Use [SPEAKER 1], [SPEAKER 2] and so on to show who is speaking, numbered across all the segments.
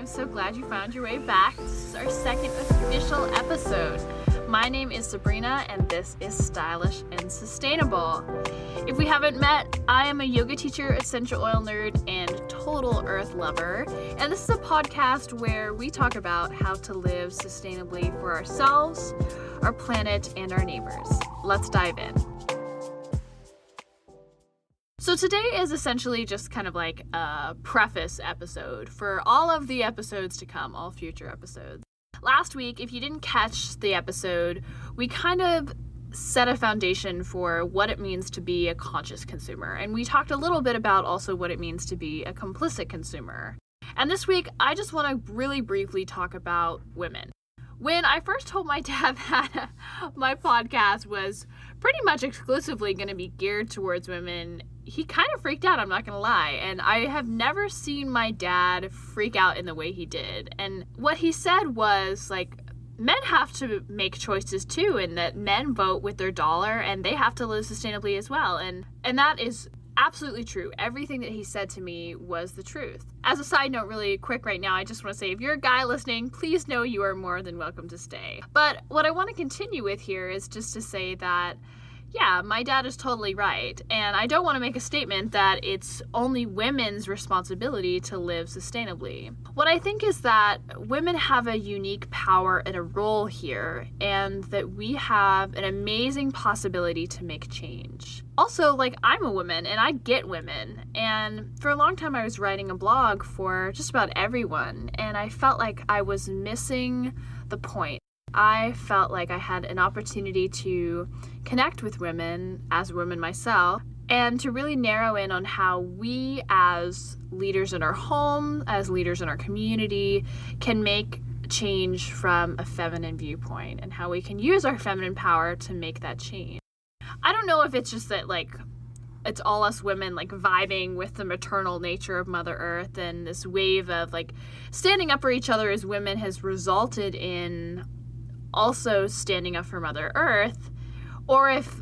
[SPEAKER 1] so glad you found your way back. This is our second official episode. My name is Sabrina, and this is Stylish and Sustainable. If we haven't met, I am a yoga teacher, essential oil nerd, and total earth lover. And this is a podcast where we talk about how to live sustainably for ourselves, our planet, and our neighbors. Let's dive in. So today is essentially just kind of like a preface episode for all of the episodes to come, all future episodes. Last week, if you didn't catch the episode, we kind of set a foundation for what it means to be a conscious consumer. And we talked a little bit about also what it means to be a complicit consumer. And this week, I just want to really briefly talk about women. When I first told my dad that my podcast was pretty much exclusively going to be geared towards women, he kind of freaked out, I'm not going to lie. And I have never seen my dad freak out in the way he did. And what he said was, like, men have to make choices too, and that men vote with their dollar and they have to live sustainably as well. And that is absolutely true. Everything that he said to me was the truth. As a side note, really quick right now, I just want to say, if you're a guy listening, please know you are more than welcome to stay. But what I want to continue with here is just to say that, yeah, my dad is totally right. And I don't want to make a statement that it's only women's responsibility to live sustainably. What I think is that women have a unique power and a role here, and that we have an amazing possibility to make change. Also, like, I'm a woman and I get women, and for a long time I was writing a blog for just about everyone, and I felt like I was missing the point. I felt like I had an opportunity to connect with women as a woman myself, and to really narrow in on how we as leaders in our home, as leaders in our community, can make change from a feminine viewpoint, and how we can use our feminine power to make that change. I don't know if it's just that, like, it's all us women, like, vibing with the maternal nature of Mother Earth, and this wave of, like, standing up for each other as women has resulted in also standing up for Mother Earth, or if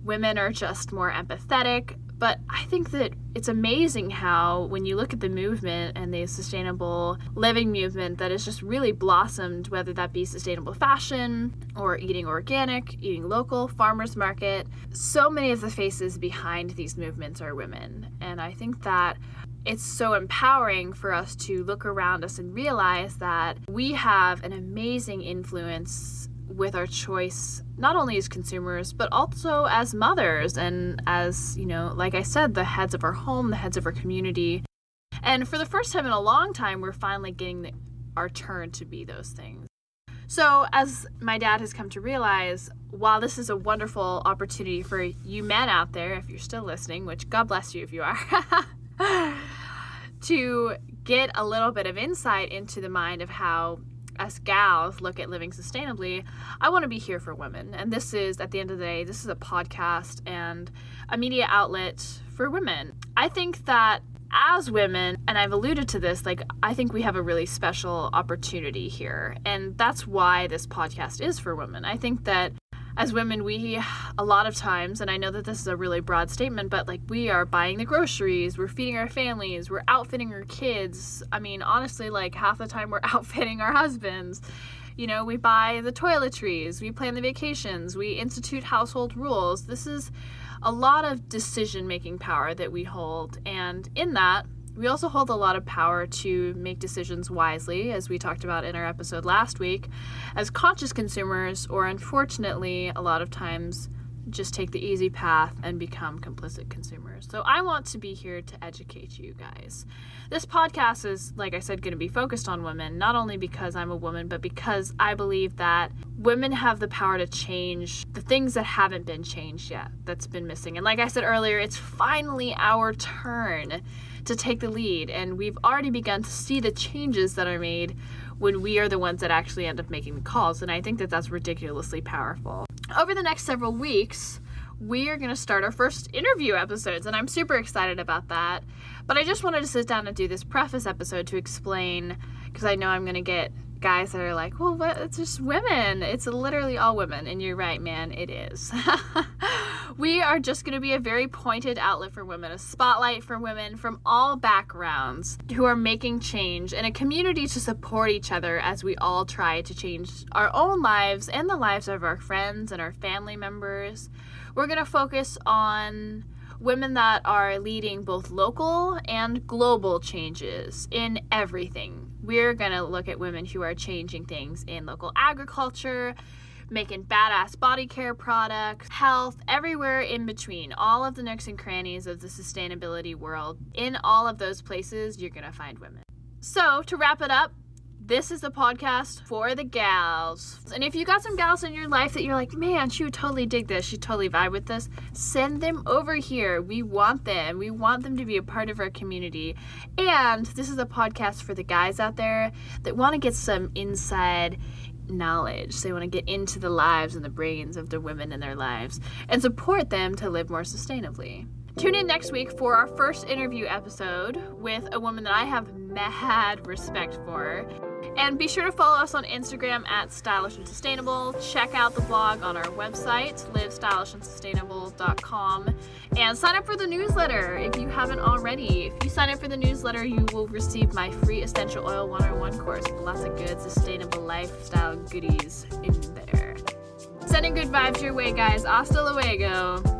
[SPEAKER 1] women are just more empathetic. But I think that it's amazing how, when you look at the movement and the sustainable living movement that has just really blossomed, whether that be sustainable fashion or eating organic, eating local, farmers market, so many of the faces behind these movements are women. And I think that it's so empowering for us to look around us and realize that we have an amazing influence with our choice, not only as consumers, but also as mothers and as, you know, like I said, the heads of our home, the heads of our community. And for the first time in a long time, we're finally getting our turn to be those things. So as my dad has come to realize, while this is a wonderful opportunity for you men out there, if you're still listening, which God bless you if you are, to get a little bit of insight into the mind of how us gals look at living sustainably, I want to be here for women. And this is, at the end of the day, this is a podcast and a media outlet for women. I think that as women, and I've alluded to this, like, I think we have a really special opportunity here. And that's why this podcast is for women. I think that as women, we, a lot of times, and I know that this is a really broad statement, but, like, we are buying the groceries, we're feeding our families, we're outfitting our kids. I mean, honestly, like, half the time we're outfitting our husbands. You know, we buy the toiletries, we plan the vacations, we institute household rules. This is a lot of decision-making power that we hold, and in that, we also hold a lot of power to make decisions wisely, as we talked about in our episode last week, as conscious consumers, or unfortunately, a lot of times, just take the easy path and become complicit consumers. So I want to be here to educate you guys. This podcast is, like I said, going to be focused on women, not only because I'm a woman, but because I believe that women have the power to change the things that haven't been changed yet, that's been missing. And like I said earlier, it's finally our turn to take the lead, and we've already begun to see the changes that are made when we are the ones that actually end up making the calls, and I think that that's ridiculously powerful. Over the next several weeks, we are going to start our first interview episodes, and I'm super excited about that. But I just wanted to sit down and do this preface episode to explain, because I know I'm going to get guys that are like, well, what? It's just women. It's literally all women. And you're right, man, it is. We are just going to be a very pointed outlet for women, a spotlight for women from all backgrounds who are making change, and a community to support each other as we all try to change our own lives and the lives of our friends and our family members. We're going to focus on women that are leading both local and global changes in everything. We're going to look at women who are changing things in local agriculture, making badass body care products, health, everywhere in between, all of the nooks and crannies of the sustainability world. In all of those places, you're going to find women. So, to wrap it up, this is a podcast for the gals. And if you got some gals in your life that you're like, man, she would totally dig this, she'd totally vibe with this, send them over here. We want them. We want them to be a part of our community. And this is a podcast for the guys out there that want to get some inside knowledge. They want to get into the lives and the brains of the women in their lives and support them to live more sustainably. Tune in next week for our first interview episode with a woman that I have mad respect for. And be sure to follow us on Instagram at Stylish and Sustainable. Check out the blog on our website, livestylishandsustainable.com. And sign up for the newsletter if you haven't already. If you sign up for the newsletter, you will receive my free Essential Oil 101 course with lots of good sustainable lifestyle goodies in there. Sending good vibes your way, guys. Hasta luego.